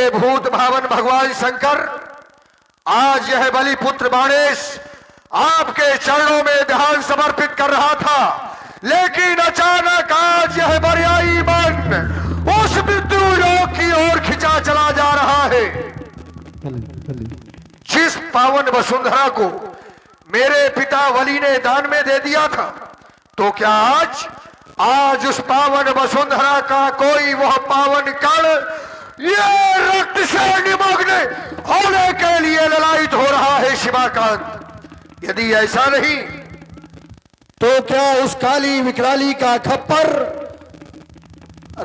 हे भूत भावन भगवान शंकर, आज यह बलिपुत्र बाणेश आपके चरणों में ध्यान समर्पित कर रहा था, लेकिन अचानक आज यह बरियाई मन उस मृत्यु लोक की ओर खिंचा चला जा रहा है। जिस पावन वसुंधरा को मेरे पिता वली ने दान में दे दिया था, तो क्या आज उस पावन वसुंधरा का कोई वह पावन कण ये रक्त से निमग्न होने के लिए ललायित हो रहा है शिवाकांत? यदि ऐसा नहीं तो क्या उस काली विकराली का खप्पर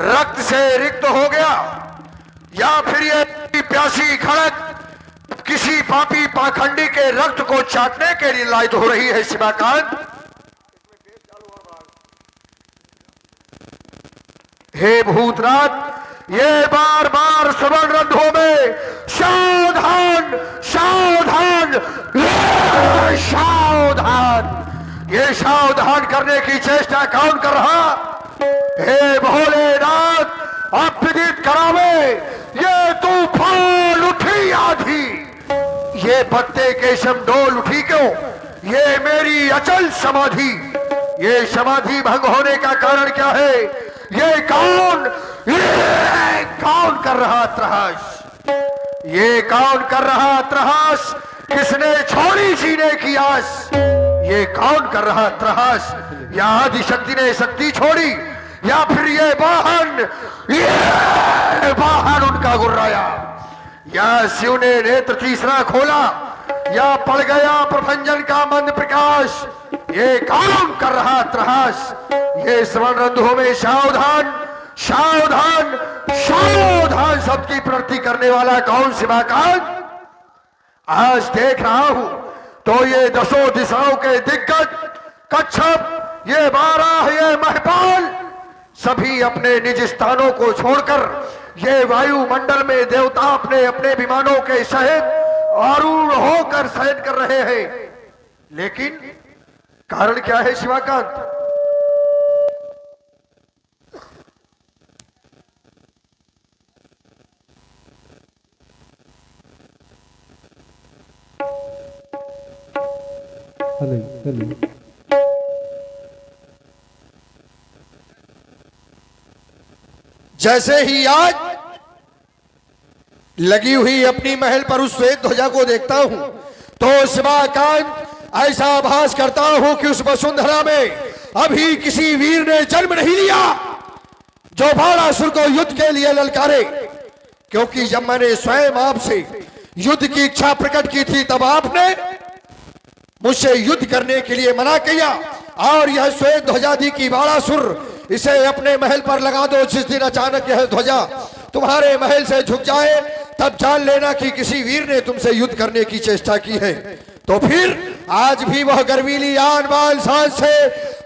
रक्त से रिक्त हो गया, या फिर ये प्यासी खड़क किसी पापी पाखंडी के रक्त को चाटने के लिए लायित हो रही है शिवाकांत? हे भूतनाथ, ये बार बार स्वर्ण रंध्रों में सावधान सावधान सावधान, ये सावधान करने की चेष्टा कौन कर रहा? हे भोलेनाथ, अब विदित करावे ये तूफान उठी आधी, ये पत्ते केशम डोल उठी क्यों? ये मेरी अचल समाधि, ये समाधि भंग होने का कारण क्या है? ये कौन कर रहा त्रहास? ये कौन कर रहा त्रहास? किसने छोड़ी जीने की आस? ये कौन कर रहा त्रहास? या आदि शक्ति ने शक्ति छोड़ी, या फिर ये वाहन उनका गुर्राया, या शिव ने नेत्र तीसरा खोला, या पड़ गया प्रभंजन का मंद प्रकाश? ये कौन कर रहा त्रहास? ये स्वर्ण रंध्रों में सावधान सावधान सावधान सबकी प्रवृत्ति करने वाला कौन शिवाकांत? आज देख रहा हूं तो ये दसों दिशाओं के दिग्गज कच्छप, ये बारह, ये महपाल, सभी अपने निज स्थानों को छोड़कर ये वायुमंडल में देवता अपने अपने विमानों के सहित आरूढ़ होकर शयन कर रहे हैं। लेकिन कारण क्या है शिवाकांत? जैसे ही आज लगी हुई अपनी महल पर उस श्वेत ध्वजा को देखता हूं, तो शिवाकांत ऐसा आभास करता हूं कि उस वसुंधरा में अभी किसी वीर ने जन्म नहीं लिया जो बाणासुर को युद्ध के लिए ललकारे। क्योंकि जब मैंने स्वयं आपसे युद्ध की इच्छा प्रकट की थी, तब आपने मुझसे युद्ध करने के लिए मना किया, और यह श्वेत ध्वजादि की बाणासुर, इसे अपने महल पर लगा दो। जिस दिन अचानक यह ध्वजा तुम्हारे महल से झुक जाए, तब जान लेना कि किसी वीर ने तुमसे युद्ध करने की चेष्टा की है। तो फिर आज भी वह गर्वीली आन बान शान से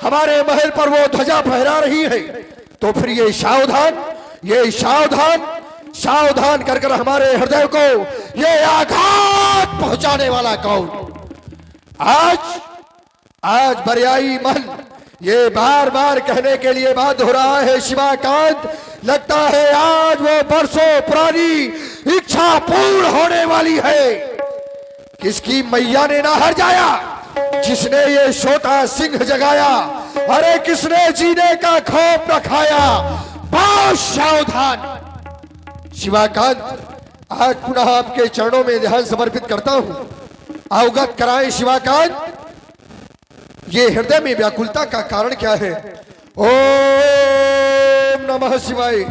हमारे महल पर वो ध्वजा फहरा रही है। तो फिर ये सावधान सावधान कर कर हमारे हृदय को ये आघात पहुंचाने वाला कौन? आज बरियाई मन ये बार बार कहने के लिए बात हो रहा है शिवाकांत, लगता है आज वो बरसों पुरानी इच्छा पूर्ण होने वाली है। किसकी मैया ने ना हर जाया, जिसने ये छोटा सिंह जगाया, अरे किसने जीने का खौफ रखाया? बहुत सावधान शिवाकांत, आज पुनः आपके चरणों में ध्यान समर्पित करता हूं। अवगत कराएं शिवाकांत, ये हृदय में व्याकुलता का कारण क्या है? ओम नमः शिवाय,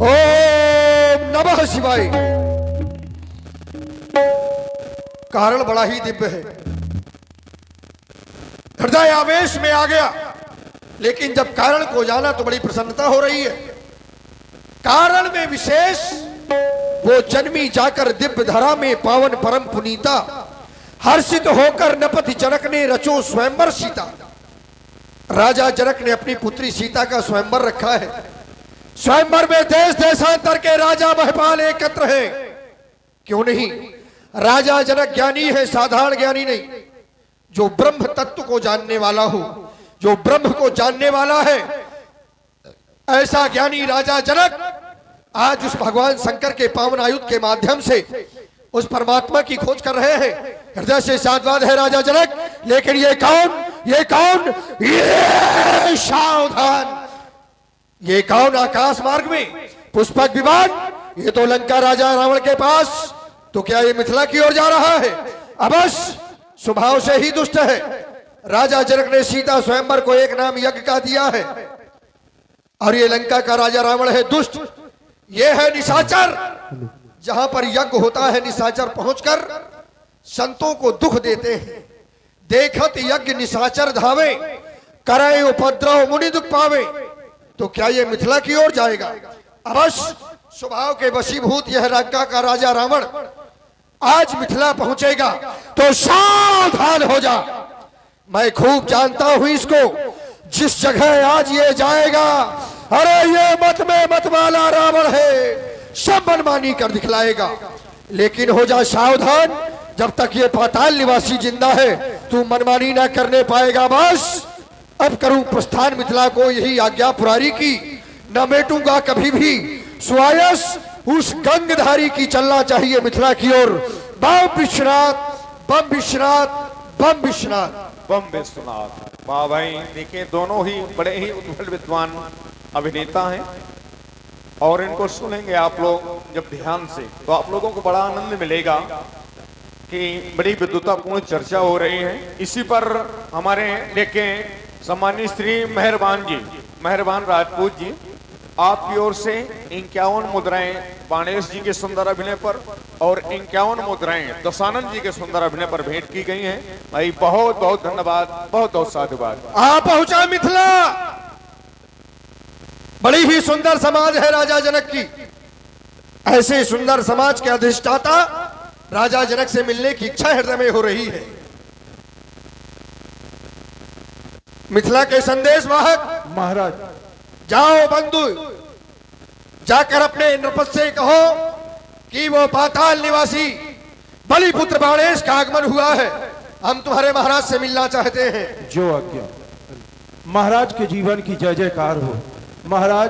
ओम नमः शिवाय। कारण बड़ा ही दिव्य है। हृदय आवेश में आ गया, लेकिन जब कारण को जाना तो बड़ी प्रसन्नता हो रही है। कारण में विशेष वो जन्मी जाकर दिव्य धरा में पावन परम पुनीता, हर्षित होकर नपति जनक ने रचो स्वयंवर सीता। राजा जनक ने अपनी पुत्री सीता का स्वयंवर रखा है। स्वयंवर में देश देशांतर के राजा महपाल एकत्र हैं। क्यों नहीं? राजा जनक ज्ञानी है, साधारण ज्ञानी नहीं, जो ब्रह्म तत्व को जानने वाला हो, जो ब्रह्म को जानने वाला है, ऐसा ज्ञानी राजा जनक आज उस भगवान शंकर के पावन आयुध के माध्यम से उस परमात्मा की खोज कर रहे हैं। हृदय से साधवाद है राजा जनक, लेकिन ये कौन, ये कौन, ये सावधान, ये कौन आकाश मार्ग में पुष्पक विमान, ये तो लंका राजा रावण के पास, तो क्या ये मिथिला की ओर जा रहा है? अवश्य स्वभाव से ही दुष्ट है। राजा जनक ने सीता स्वयंवर को एक नाम यज्ञ का दिया है, और ये लंका का राजा रावण है दुष्ट, ये है निशाचर। जहां पर यज्ञ होता है निशाचर पहुंचकर संतों को दुख देते हैं। देखत यज्ञ निशाचर धावे, करे उपद्रव मुनि दुख पावे। तो क्या ये मिथिला की ओर जाएगा? अवश्य स्वभाव के वशीभूत यह लंका का राजा रावण आज मिथिला पहुंचेगा, तो सावधान हो जा। मैं खूब जानता हूं इसको, जिस जगह आज ये जाएगा, अरे ये मत में मत वाला रावण है, सब मनमानी कर दिखलाएगा। लेकिन हो जा सावधान, जब तक ये पाताल निवासी जिंदा है तू मनमानी ना करने पाएगा। बस अब करूं प्रस्थान मिथिला को, यही आज्ञा पुरारी की, न मेटूंगा कभी भी। स्वायस उस गंगधारी की चलना चाहिए मिथिला की ओर। बम विश्वनाथ, बम विश्वनाथ, बम विश्वनाथ, बम विश्वनाथ। वाह भाई, देखिए दोनों ही बड़े ही उज्ज्वल विद्वान अभिनेता हैं, और इनको सुनेंगे आप लोग जब ध्यान से, तो आप लोगों को बड़ा आनंद मिलेगा कि बड़ी विद्वतापूर्ण चर्चा हो रही है। इसी पर हमारे देखें सम्मानित श्री मेहरबान जी, मेहरबान राजपूत जी, आपकी ओर से 51 मुद्राएं बाणेश जी के सुंदर अभिनय पर और 51 मुद्राएं दशानंद जी के सुंदर अभिनय पर भेंट की गई हैं। भाई बहुत बहुत धन्यवाद, बहुत बहुत साधुवाद। आ पहुंचा मिथिला, बड़ी ही सुंदर समाज है राजा जनक की। ऐसे सुंदर समाज के अधिष्ठाता राजा जनक से मिलने की इच्छा हृदय में हो रही है। मिथिला के संदेश वाहक महाराज, जाओ बंधु, जाकर अपने नृपत से कहो कि वो पाताल निवासी बलिपुत्र बाणेश का आगमन हुआ है, हम तुम्हारे महाराज से मिलना चाहते हैं। जो आज्ञा। महाराज के जीवन की जय जयकार हो। महाराज,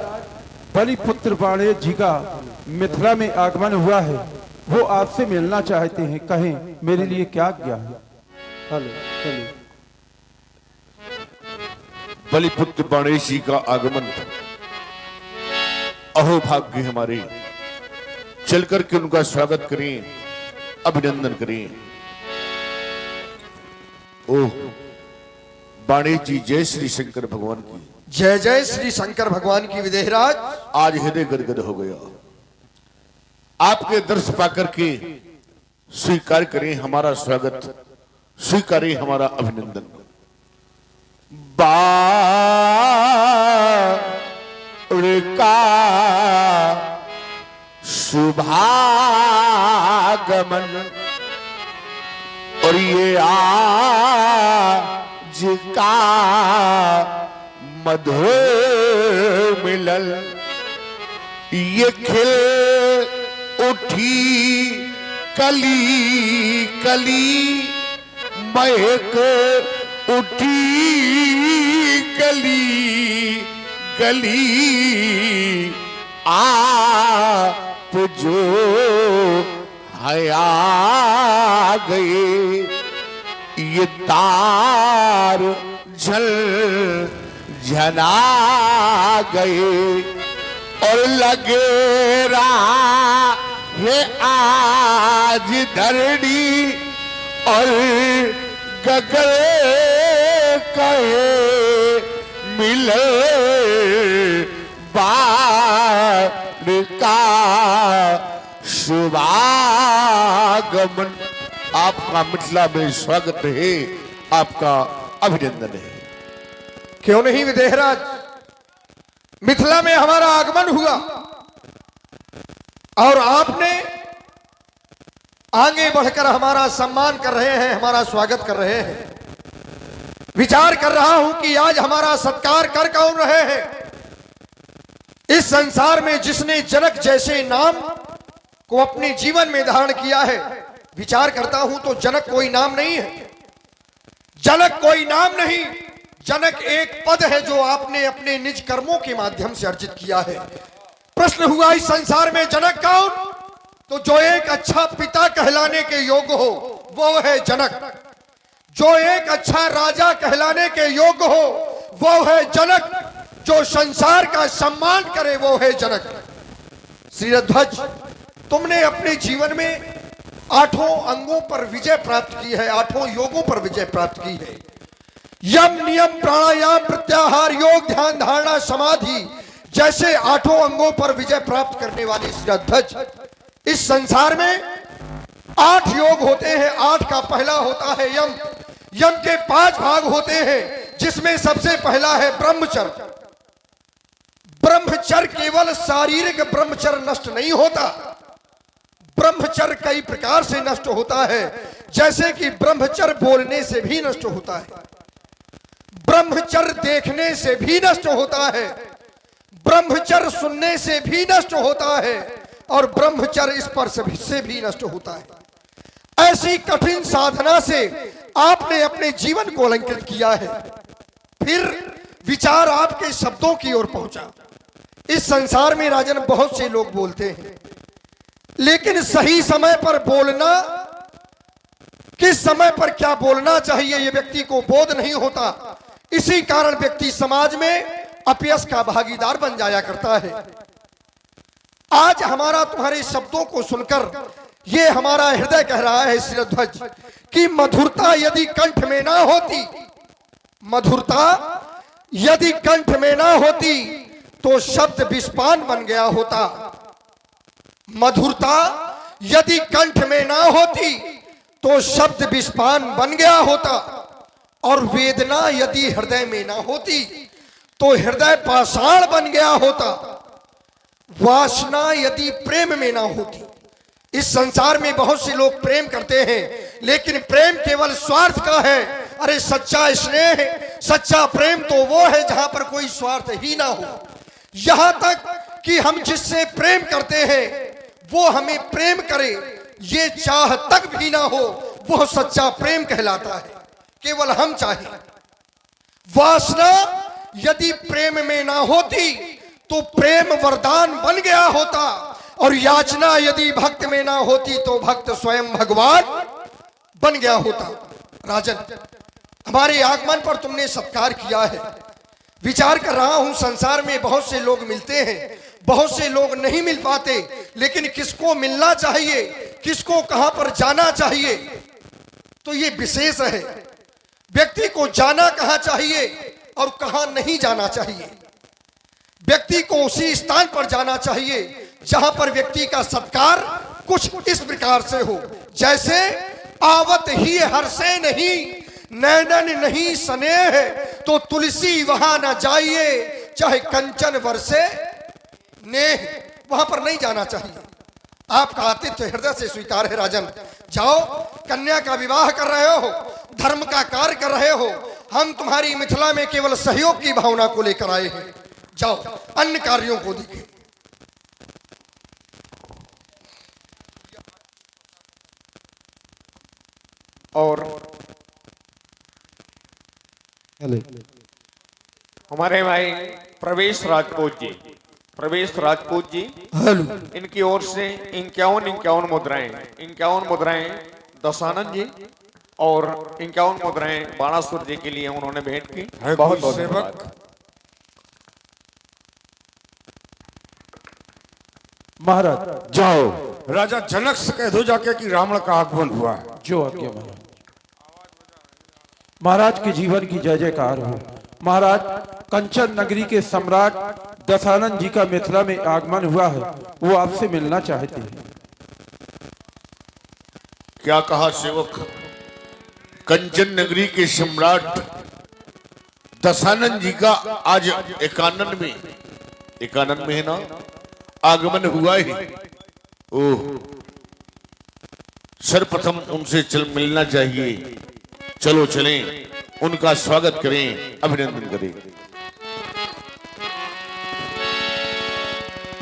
बलिपुत्र बाणेश जी का मिथिला में आगमन हुआ है, वो आपसे मिलना चाहते हैं, कहें मेरे लिए क्या आज्ञा है? हेलो, बलिपुत्र बाणेश जी का आगमन, अहो भाग्य हमारे, चलकर के उनका स्वागत करें, अभिनंदन करें। ओह बाणेश जी, जय श्री शंकर भगवान की जय। जय श्री शंकर भगवान की विदेहराज। आज हृदय गदगद हो गया। आपके दर्श पाकर के स्वीकार करें हमारा स्वागत, स्वीकारें हमारा अभिनंदन। का शुभागमन, और ये आज का मधुर मिलल, ये खिल उठी कली कली, महक उठी गली गली, आप जो हया गए, ये तार झल झना गए, और लगे रहा है आज धरणी, और गगन कहे मिले बाढ़ का शुभागमन। आपका मिथिला में स्वागत है, आपका अभिनंदन है। क्यों नहीं विदेहराज, मिथिला में हमारा आगमन हुआ और आपने आगे बढ़कर हमारा सम्मान कर रहे हैं, हमारा स्वागत कर रहे हैं। विचार कर रहा हूं कि आज हमारा सत्कार कर कौन रहे हैं। इस संसार में जिसने जनक जैसे नाम को अपने जीवन में धारण किया है, विचार करता हूं तो जनक कोई नाम नहीं है, जनक कोई नाम नहीं, जनक एक पद है जो आपने अपने निज कर्मों के माध्यम से अर्जित किया है। प्रश्न हुआ इस संसार में जनक कौन? तो जो एक अच्छा पिता कहलाने के योग्य हो वो है जनक, जो एक अच्छा राजा कहलाने के योग्य हो वो है जनक, जो संसार का सम्मान करे वो है जनक। श्रीध्वज, तुमने अपने जीवन में 8 अंगों पर विजय प्राप्त की है, 8 योगों पर विजय प्राप्त की है। यम, नियम, प्राणायाम, प्रत्याहार, योग, ध्यान, धारणा, समाधि जैसे 8 अंगों पर विजय प्राप्त करने वाली श्रीध्वज, इस संसार में 8 योग होते हैं। 8 का पहला होता है यम। यम के 5 भाग होते हैं, जिसमें सबसे पहला है ब्रह्मचर्य। ब्रह्मचर्य केवल शारीरिक ब्रह्मचर्य नष्ट नहीं होता, ब्रह्मचर्य कई प्रकार से नष्ट होता है। जैसे कि ब्रह्मचर्य बोलने से भी नष्ट होता है, ब्रह्मचर्य देखने से भी नष्ट होता है, ब्रह्मचर्य सुनने से भी नष्ट होता है, और ब्रह्मचर्य स्पर्श से भी नष्ट होता है। ऐसी कठिन साधना से आपने अपने जीवन को अलंकृत किया है। फिर विचार आपके शब्दों की ओर पहुंचा। इस संसार में राजन बहुत से लोग बोलते हैं, लेकिन सही समय पर बोलना, किस समय पर क्या बोलना चाहिए ये व्यक्ति को बोध नहीं होता। इसी कारण व्यक्ति समाज में अपयश का भागीदार बन जाया करता है। आज हमारा तुम्हारे शब्दों को सुनकर ये हमारा हृदय कह रहा है श्रीध्वज कि मधुरता यदि कंठ में ना होती, मधुरता यदि कंठ में ना होती तो शब्द विषपान बन गया होता। मधुरता यदि कंठ में ना होती तो शब्द विषपान बन गया होता, और वेदना यदि हृदय में ना होती तो हृदय पाषाण बन गया होता। वासना यदि प्रेम में ना होती, इस संसार में बहुत से लोग प्रेम करते हैं, लेकिन प्रेम केवल स्वार्थ का है। अरे सच्चा स्नेह, सच्चा प्रेम तो वो है जहां पर कोई स्वार्थ ही ना हो। यहां तक कि हम जिससे प्रेम करते हैं वो हमें प्रेम करे, ये चाह तक भी ना हो, वो सच्चा प्रेम कहलाता है। केवल हम चाहें। वासना यदि प्रेम में ना होती तो प्रेम वरदान बन गया होता, और याचना यदि भक्त में ना होती तो भक्त स्वयं भगवान बन गया होता। राजन, हमारे आगमन पर तुमने सत्कार किया है। विचार कर रहा हूं, संसार में बहुत से लोग मिलते हैं, बहुत से लोग नहीं मिल पाते, लेकिन किसको मिलना चाहिए, किसको कहां पर जाना चाहिए, तो ये विशेष है। व्यक्ति को जाना कहां चाहिए और कहां नहीं जाना चाहिए। व्यक्ति को उसी स्थान पर जाना चाहिए जहां पर व्यक्ति का सत्कार कुछ इस प्रकार से हो, जैसे आवत ही हर्षे नहीं, नैनन नहीं स्नेह, तो तुलसी वहां न जाइए, चाहे कंचन वर्षे नेह। वहां पर नहीं जाना चाहिए। आपका आतिथ्य हृदय से स्वीकार है राजन। जाओ, कन्या का विवाह कर रहे हो, धर्म का कार्य कर रहे हो, हम तुम्हारी मिथिला में केवल सहयोग की भावना को लेकर आए हैं। जाओ, अन्य कार्यों को देखें। और हमारे भाई प्रवेश राजपूत जी, प्रवेश राजपूत जी, इनकी ओर से 51 मुद्राएं, 51 मुद्राएं दशानंद जी और 51 मुद्राएं बाणासुर जी के लिए उन्होंने भेंट की। बहुत बहुत धन्यवाद। महाराज जाओ, राजा जनक से कह दो जाके कि रावण का आगमन हुआ है। जो आज्ञा महाराज। महाराज के जीवन की जय जयकार हो। महाराज, कंचन नगरी के सम्राट दशानंद जी का मिथिला में आगमन हुआ है, वो आपसे मिलना चाहते हैं। क्या कहा सेवक? कंचन नगरी के सम्राट दशानंद जी का आज एकानन में है ना आगमन हुआ ही। ओह, सर्वप्रथम उनसे चल मिलना चाहिए। चलो चलें, उनका स्वागत करें, अभिनंदन करें।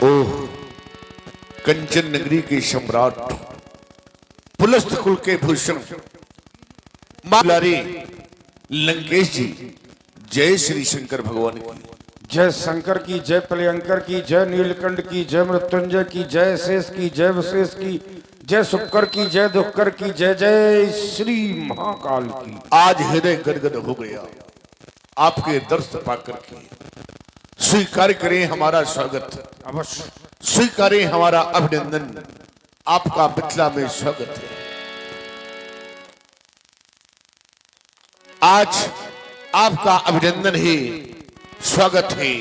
ओह, कंचन नगरी के सम्राट, पुलस्त कुल के भूषण मालारी लंकेश जी, जय श्री शंकर भगवान की जय शंकर की, जय प्रियंकर की, जय नीलकंठ की, जय मृत्युंजय की, जय शेष की, जय विशेष की, जय शुक्र की, जय दुक्कर की, जय जय श्री महाकाल की। आज हृदय गदगद हो गया आपके दर्शन पाकर के। स्वीकार करें हमारा स्वागत, अवश्य स्वीकारें हमारा अभिनंदन। आपका मिथिला में स्वागत है। आज आपका अभिनंदन है, स्वागत है।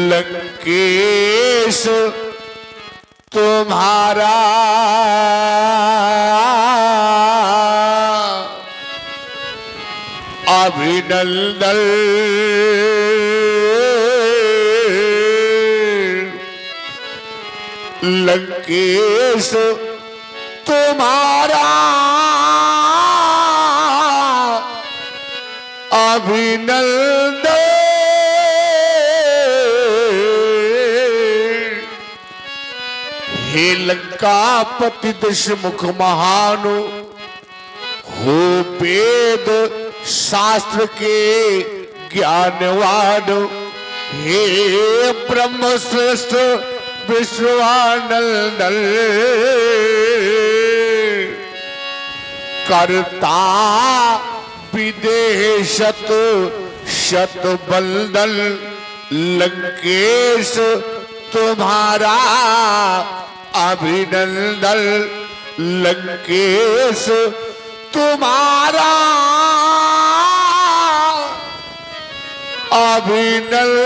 लंकेश तुम्हारा अभिनंदन, लंकेश तुम्हारा अभिनंदन। हे लंकापति दशमुख महान, हो वेद शास्त्र के ज्ञानवान, हे ब्रह्म श्रेष्ठ विश्वानंदन, करता विदेशत शत बंदन, लंकेश तुम्हारा अभिनंदन, लंकेश तुम्हारा अभिनंदन।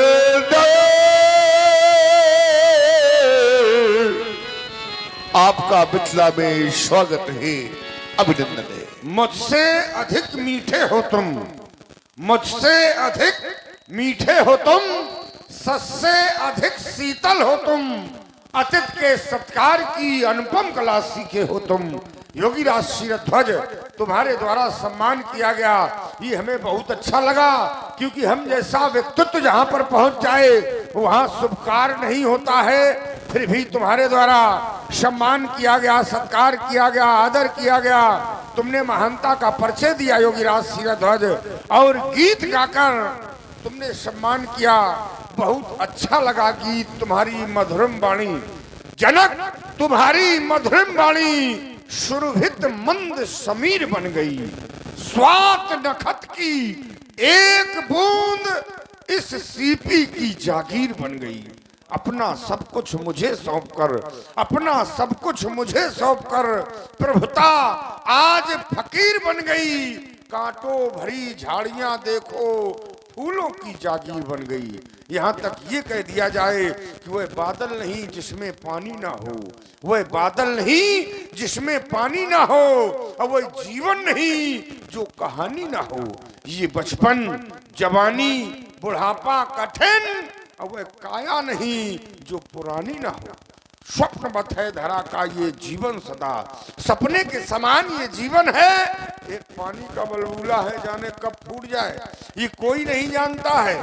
आपका मिथिला में स्वागत है, अभिनंदन है। मुझसे अधिक मीठे हो तुम, मुझसे अधिक मीठे हो तुम, सस्से अधिक शीतल हो तुम, अतिथि के सत्कार की अनुपम कला सीखे हो तुम। योगीराज क्षीरध्वज, तुम्हारे द्वारा सम्मान किया गया, ये हमें बहुत अच्छा लगा, क्योंकि हम जैसा व्यक्तित्व जहाँ पर पहुँच जाए वहाँ शुभ कार्य नहीं होता है, फिर भी तुम्हारे द्वारा सम्मान किया गया, सत्कार किया गया, आदर किया गया। तुमने महानता का परिचय दिया योगीराज क्षीरध्वज, और गीत गाकर तुमने सम्मान किया, बहुत अच्छा लगा गीत। तुम्हारी मधुरम वाणी जनक, तुम्हारी मधुरम वाणी सुरभित मंद समीर बन गई, स्वात नखत की एक बूंद इस सीपी की जागीर बन गई। अपना सब कुछ मुझे सौंपकर, अपना सब कुछ मुझे सौंपकर प्रभुता आज फकीर बन गई। कांटों भरी झाड़ियां देखो फूलों की जागीर बन गई। यहाँ तक ये कह दिया जाए कि वह बादल नहीं जिसमें पानी ना हो, वह बादल नहीं जिसमें पानी ना हो, और वह जीवन नहीं जो कहानी ना हो। ये बचपन, जवानी, बुढ़ापा कठिन, और वह काया नहीं जो पुरानी ना हो। स्वप्नवत है धरा का ये जीवन सदा, सपने के समान ये जीवन है। एक पानी का बुलबुला है, जाने कब फूट जाए, ये कोई नहीं जानता है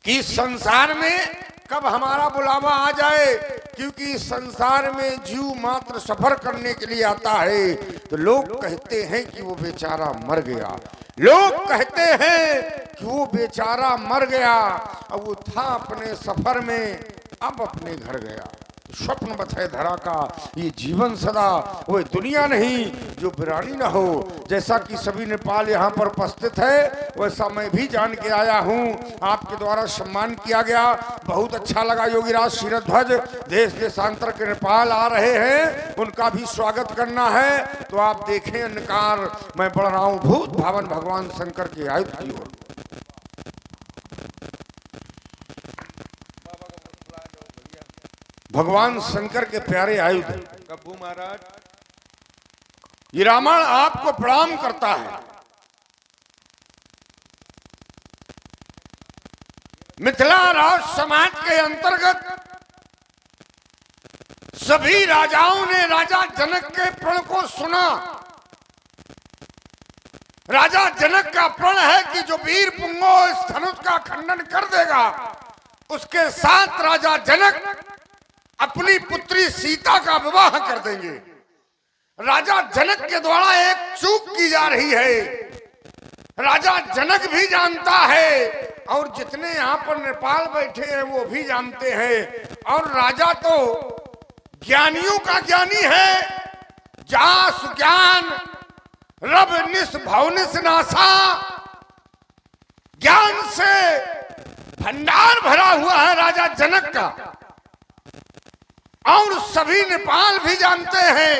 कि संसार में कब हमारा बुलावा आ जाए, क्योंकि संसार में जीव मात्र सफर करने के लिए आता है। तो लोग कहते हैं कि वो बेचारा मर गया, लोग कहते हैं कि वो बेचारा मर गया, और वो था अपने सफर में, अब अपने घर गया। स्वप्न बत है धरा का ये जीवन सदा, वो दुनिया नहीं जो बिरानी ना हो। जैसा कि सभी नेपाल यहाँ पर उपस्थित है, वैसा मैं भी जान के आया हूँ। आपके द्वारा सम्मान किया गया, बहुत अच्छा लगा। योगीराज क्षीरध्वज देश देशांतर के नेपाल आ रहे हैं, उनका भी स्वागत करना है। तो आप देखें अन्नकार मैं बढ़ रहा हूँ भूत भावन भगवान शंकर के आयुध की ओर। भगवान शंकर के प्यारे आयुध कब्बू महाराज, ये रावण आपको प्रणाम करता है। मिथिला राज समाज के अंतर्गत सभी राजाओं ने राजा जनक के प्रण को सुना। राजा जनक का प्रण है कि जो वीर पुंगो इस धनुष का खंडन कर देगा, उसके साथ राजा जनक अपनी पुत्री सीता का विवाह कर देंगे। राजा जनक के द्वारा एक चूक की जा रही है, राजा जनक भी जानता है और जितने यहाँ पर नेपाल बैठे हैं वो भी जानते हैं। और राजा तो ज्ञानियों का ज्ञानी है। जास ज्ञान रब निस भवनिस नासा, ज्ञान से भंडार भरा हुआ है राजा जनक का। और सभी नेपाल भी जानते हैं।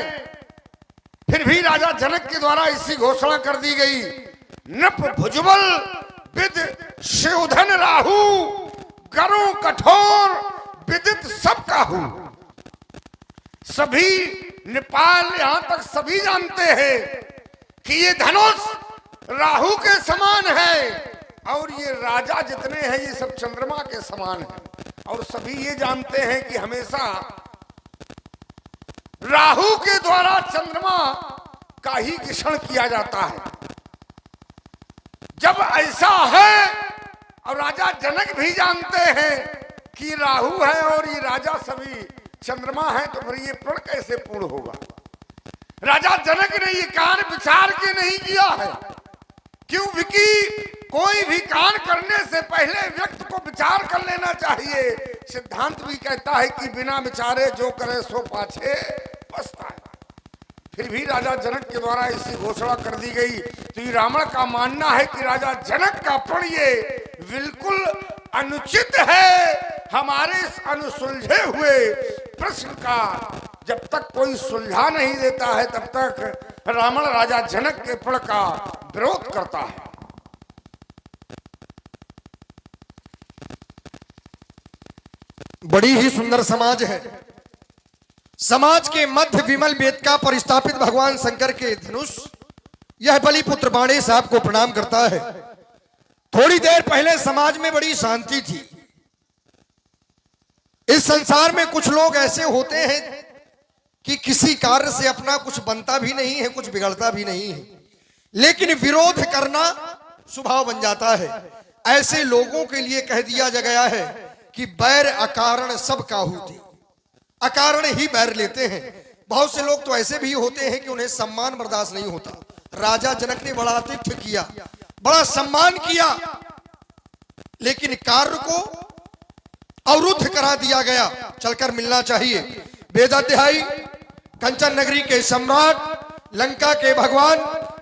फिर भी राजा जनक के द्वारा इसी घोषणा कर दी गई, नप भुजबल विद शिवधन राहु, करो कठोर विदित सब काहू। सभी नेपाल यहां तक सभी जानते हैं कि ये धनुष राहु के समान है और ये राजा जितने हैं ये सब चंद्रमा के समान है। और सभी ये जानते हैं कि हमेशा राहु के द्वारा चंद्रमा का ही ग्रहण किया जाता है। जब ऐसा है और राजा जनक भी जानते हैं कि राहु है और ये राजा सभी चंद्रमा है, तो फिर ये प्रण कैसे पूर्ण होगा। राजा जनक ने ये कार्य विचार के नहीं किया है। क्यों? क्योंकि कोई भी कार्य करने से पहले व्यक्ति को विचार कर लेना चाहिए। सिद्धांत भी कहता है कि बिना विचारे जो करे सो पाछे पछताए। फिर भी राजा जनक के द्वारा इसकी घोषणा कर दी गई। तो ये रावण का मानना है कि राजा जनक का प्रण ये बिल्कुल अनुचित है। हमारे इस अनुसुलझे हुए प्रश्न का जब तक कोई सुलझा नहीं देता है तब तक रावण राजा जनक के प्रण का विरोध करता है। बड़ी ही सुंदर समाज है। समाज के मध्य विमल वेदिका पर स्थापित भगवान शंकर के धनुष, यह बलिपुत्र बाणे साहब को प्रणाम करता है। थोड़ी देर पहले समाज में बड़ी शांति थी। इस संसार में कुछ लोग ऐसे होते हैं कि किसी कार्य से अपना कुछ बनता भी नहीं है, कुछ बिगड़ता भी नहीं है, लेकिन विरोध करना स्वभाव बन जाता है। ऐसे लोगों के लिए कह दिया गया है कि बैर अकारण सब काहू थी, अकारण ही बैर लेते हैं। बहुत से लोग तो ऐसे भी होते हैं कि उन्हें सम्मान बर्दाश्त नहीं होता। राजा जनक ने बड़ा आतिथ्य किया, बड़ा सम्मान किया, लेकिन कार्य को अवरुद्ध करा दिया गया। चलकर मिलना चाहिए। वेदाध्यायी, कंचन नगरी के सम्राट, लंका के भगवान,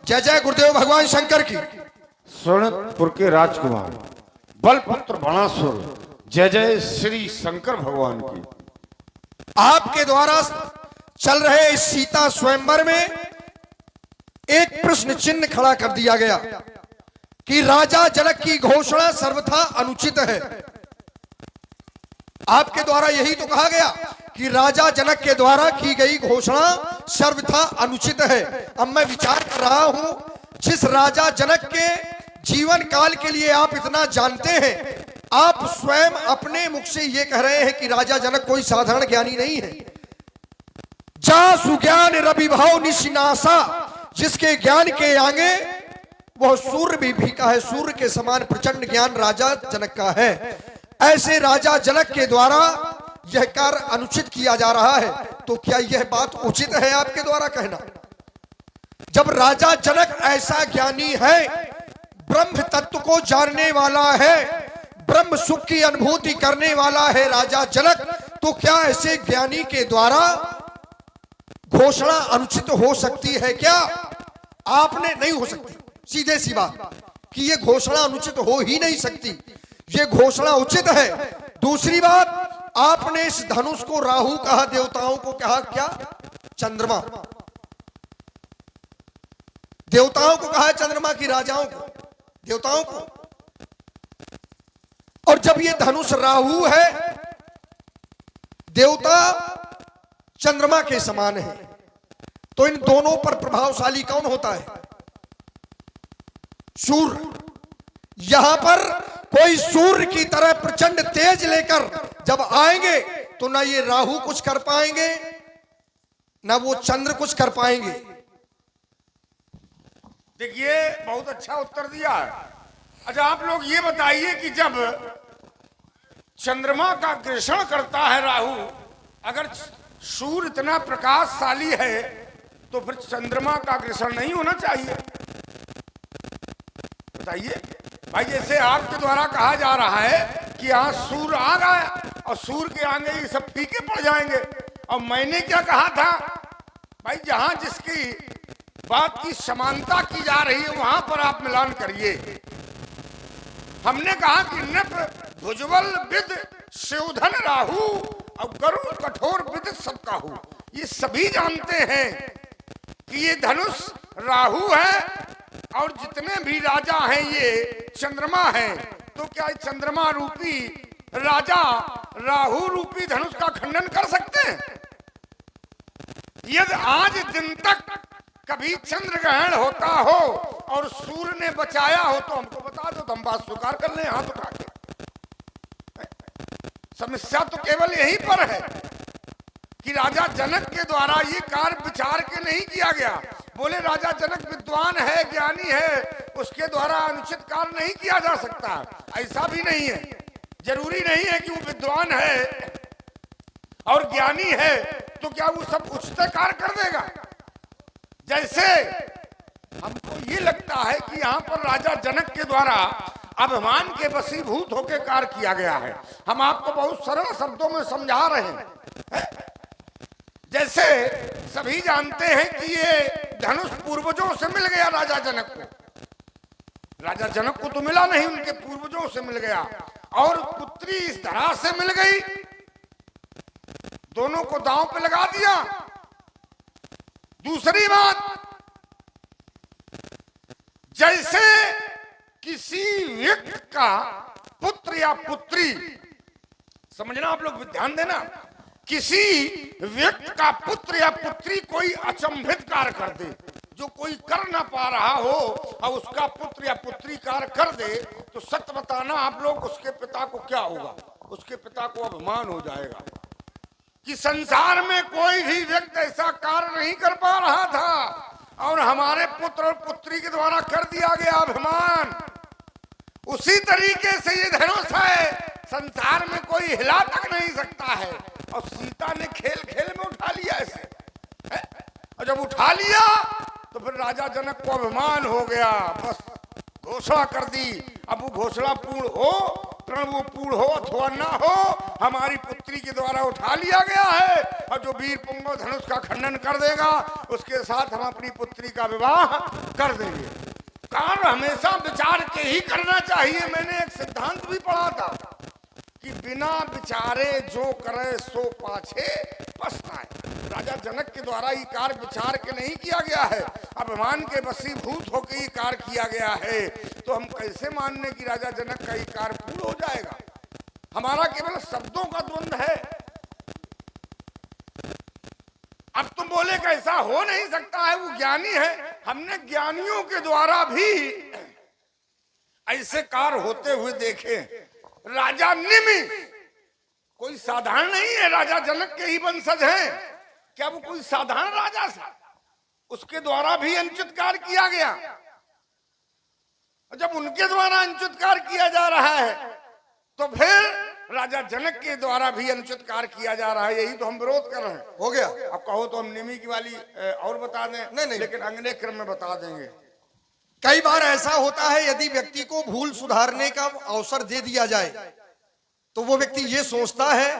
जय जय गुरुदेव भगवान शंकर की। सोनपुर के राजकुमार, बलपुत्र बाणासुर, जय जय श्री शंकर भगवान की। आपके द्वारा चल रहे इस सीता स्वयंवर में एक प्रश्न चिन्ह खड़ा कर दिया गया कि राजा जनक की घोषणा सर्वथा अनुचित है। आपके द्वारा यही तो कहा गया कि राजा जनक के द्वारा की गई घोषणा सर्वथा अनुचित है। अब मैं विचार कर रहा हूं, जिस राजा जनक के जीवन काल के लिए आप इतना जानते हैं, आप स्वयं अपने मुख से यह कह रहे हैं कि राजा जनक कोई साधारण ज्ञानी नहीं है। जा सुज्ञान रवि भाव निशिनासा, जिसके ज्ञान के आगे वह सूर्य भी फीका है, सूर्य के समान प्रचंड ज्ञान राजा जनक का है। ऐसे राजा जनक के द्वारा यह कार्य अनुचित किया जा रहा है, तो क्या यह बात उचित है आपके द्वारा कहना? जब राजा जनक ऐसा ज्ञानी है, ब्रह्म तत्व को जानने वाला है, ब्रह्म सुख की अनुभूति करने वाला है राजा जनक, तो क्या ऐसे ज्ञानी के द्वारा घोषणा अनुचित हो सकती है क्या? आपने नहीं हो सकती, सीधे सी बात कि यह घोषणा अनुचित हो ही नहीं सकती। यह घोषणा उचित है। दूसरी बात, आपने इस धनुष को राहु कहा, देवताओं को कहा क्या? चंद्रमा। देवताओं को कहा चंद्रमा की राजाओं को, देवताओं को। और जब ये धनुष राहु है, देवता चंद्रमा के समान है, तो इन दोनों पर प्रभावशाली कौन होता है? सूर्य। यहां पर कोई सूर्य की तरह प्रचंड तेज लेकर जब आएंगे तो ना ये राहु कुछ कर पाएंगे, ना वो चंद्र कुछ कर पाएंगे। देखिए, बहुत अच्छा उत्तर दिया है। अच्छा, आप लोग ये बताइए कि जब चंद्रमा का ग्रहण करता है राहु, अगर सूर्य इतना प्रकाशशाली है तो फिर चंद्रमा का ग्रहण नहीं होना चाहिए? बताइए। भाई जैसे आपके द्वारा कहा जा रहा है कि यहाँ सूर आ गया और सूर के आगे ये सब फीके पड़ जाएंगे, और मैंने क्या कहा था भाई, जहां जिसकी बात की समानता की जा रही है वहां पर आप मिलान करिए। हमने कहा कि नभ भुजबल विद शिवधन राहु और गरुड़ कठोर विद सबका हूं। ये सभी जानते हैं कि ये धनुष राहु है और जितने भी राजा हैं ये चंद्रमा हैं। तो क्या चंद्रमा रूपी राजा राहु रूपी धनुष का खंडन कर सकते हैं? यदि आज दिन तक कभी चंद्र ग्रहण होता हो और सूर्य ने बचाया हो तो हमको बता दो, तो हम बात स्वीकार कर लें हाथ उठा के। समस्या तो केवल यहीं पर है कि राजा जनक के द्वारा ये कार्य विचार के नहीं किया गया। बोले राजा जनक विद्वान है, ज्ञानी है, उसके द्वारा अनुचित कार्य नहीं किया जा सकता। ऐसा भी नहीं है, जरूरी नहीं है कि वो विद्वान है और ज्ञानी है तो क्या वो सब उचित कार्य कर देगा। जैसे हमको ये लगता है कि यहाँ पर राजा जनक के द्वारा अभिमान के वशीभूत होकर कार्य किया गया है। हम आपको बहुत सरल शब्दों में समझा रहे हैं। जैसे सभी जानते हैं कि ये धनुष पूर्वजों से मिल गया राजा जनक को। राजा जनक को तो मिला नहीं, उनके पूर्वजों से मिल गया और पुत्री इस तरह से मिल गई, दोनों को दांव पे लगा दिया। दूसरी बात, जैसे किसी व्यक्ति का पुत्र या पुत्री, समझना आप लोग ध्यान देना, किसी व्यक्ति का पुत्र या पुत्री कोई अचंभित कार्य कर दे, जो कोई कर ना पा रहा हो और उसका पुत्र या पुत्री कार्य कर दे, तो सत्य बताना आप लोग, उसके पिता को क्या होगा? उसके पिता को अभिमान हो जाएगा कि संसार में कोई भी व्यक्ति ऐसा कार्य नहीं कर पा रहा था और हमारे पुत्र और पुत्री के द्वारा कर दिया गया अभिमान। उसी तरीके से ये धनुष है, संसार में कोई हिला तक नहीं सकता है। और सीता ने खेल खेल में उठा लिया ऐसे, और जब उठा लिया तो फिर राजा जनक को अभिमान हो गया, बस घोषणा कर दी। अब वो घोषणा पूर्ण हो, प्रण वो पूर्ण हो अथवा ना हो, हमारी पुत्री के द्वारा उठा लिया गया है और जो वीर पुंगव धनुष का खंडन कर देगा उसके साथ हम अपनी पुत्री का विवाह कर देंगे। कार्य हमेशा विचार के ही करना चाहिए। मैंने एक सिद्धांत भी पढ़ा था कि बिना विचारे जो करे सो पाछे पछताए। राजा जनक के द्वारा ये कार्य विचार के नहीं किया गया है, अभिमान के वशीभूत होकर ये कार्य किया गया है। तो हम कैसे मानने कि राजा जनक का ये कार्य पूर्ण हो जाएगा? हमारा केवल शब्दों का द्वंद है। अब तुम बोले कि ऐसा हो नहीं सकता है, वो ज्ञानी है। हमने ज्ञानियों के द्वारा भी ऐसे कार्य होते हुए देखे। राजा निमि कोई साधारण नहीं है, राजा जनक के ही वंशज हैं। क्या वो कोई साधारण राजा था? उसके द्वारा भी अनुचित कार्य किया गया। जब उनके द्वारा अनुचित कार्य किया जा रहा है तो फिर राजा जनक के द्वारा भी अनुचित कार्य किया जा रहा है। यही तो हम विरोध कर रहे हैं। हो गया। अब कहो तो हम निमी की वाली और बता दें। नहीं। लेकिन अगले क्रम में बता देंगे। कई बार ऐसा होता है, यदि व्यक्ति को भूल सुधारने का अवसर दे दिया जाए तो वो व्यक्ति ये सोचता है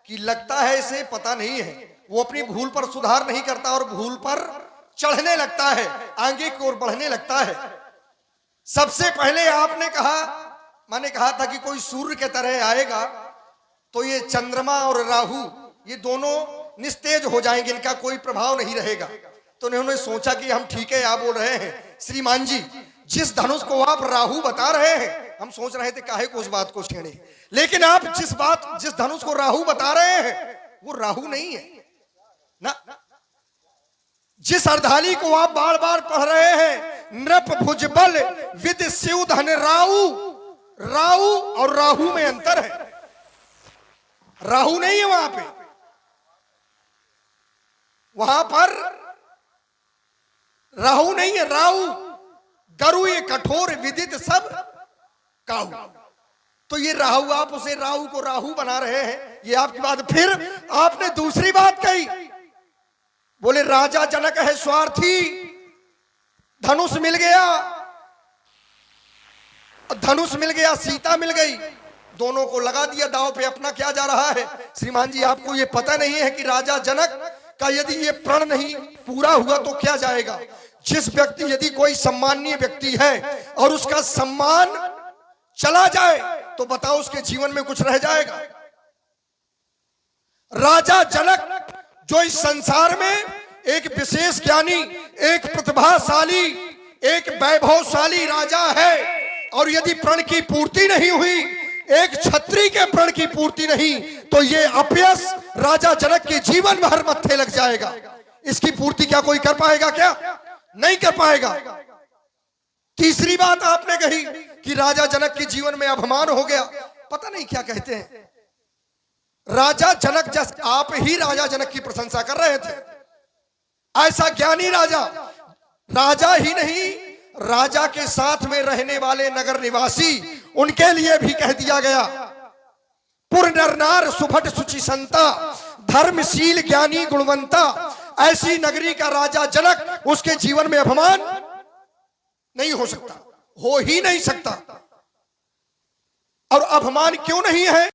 कि लगता है इसे पता नहीं है, वो अपनी भूल पर सुधार नहीं करता और भूल पर चढ़ने लगता है, आगे की ओर बढ़ने लगता है। सबसे पहले आपने कहा, मैंने कहा था कि कोई सूर्य के तरह आएगा तो ये चंद्रमा और राहु ये दोनों निस्तेज हो जाएंगे, इनका कोई प्रभाव नहीं रहेगा। तो उन्होंने सोचा कि हम ठीक है, आप बोल रहे हैं श्रीमान जी, जिस धनुष को आप राहु बता रहे हैं, हम सोच रहे थे काहे को उस बात को छेड़े, लेकिन आप जिस धनुष को राहु बता रहे हैं वो राहु नहीं है ना। जिस अर्धाली को आप बार बार पढ़ रहे हैं, नृप भुजबल विद शिवधन राहु, राहु और राहु में अंतर है। राहु नहीं है वहां पे, वहां पर राहु नहीं है, राहु गरु ये कठोर विदित सब काहू। तो ये राहु, आप उसे राहु को राहु बना रहे हैं, ये आपकी बात। फिर आपने दूसरी बात कही, बोले राजा जनक है स्वार्थी, धनुष मिल गया धनुष मिल गया, सीता मिल गई, दोनों को लगा दिया दांव पे। अपना क्या जा रहा है? श्रीमान जी, आपको ये पता नहीं है कि राजा जनक का यदि ये प्रण नहीं पूरा हुआ तो क्या जाएगा? जिस व्यक्ति, यदि कोई सम्माननीय व्यक्ति है और उसका सम्मान चला जाए तो बताओ उसके जीवन में कुछ रह जाएगा? राजा जनक जो इस संसार में एक विशेष ज्ञानी, एक प्रतिभाशाली, एक वैभवशाली राजा है, और यदि प्रण की पूर्ति नहीं हुई, एक क्षत्रिय के प्रण की पूर्ति नहीं, तो ये अपयश राजा जनक के जीवन भर मत्थे लग जाएगा। इसकी पूर्ति क्या कोई कर पाएगा? क्या नहीं कर पाएगा। तीसरी बात आपने कही कि राजा जनक के जीवन में अभिमान हो गया। पता नहीं क्या कहते हैं, राजा जनक, जैसे आप ही राजा जनक की प्रशंसा कर रहे थे, ऐसा ज्ञानी राजा, राजा ही नहीं, राजा के साथ में रहने वाले नगर निवासी, उनके लिए भी कह दिया गया, पुर नर नार सुभट सुचि संता, धर्मशील ज्ञानी गुणवंता। ऐसी नगरी का राजा जनक, उसके जीवन में अभिमान नहीं हो सकता, हो ही नहीं सकता। और अभिमान क्यों नहीं है?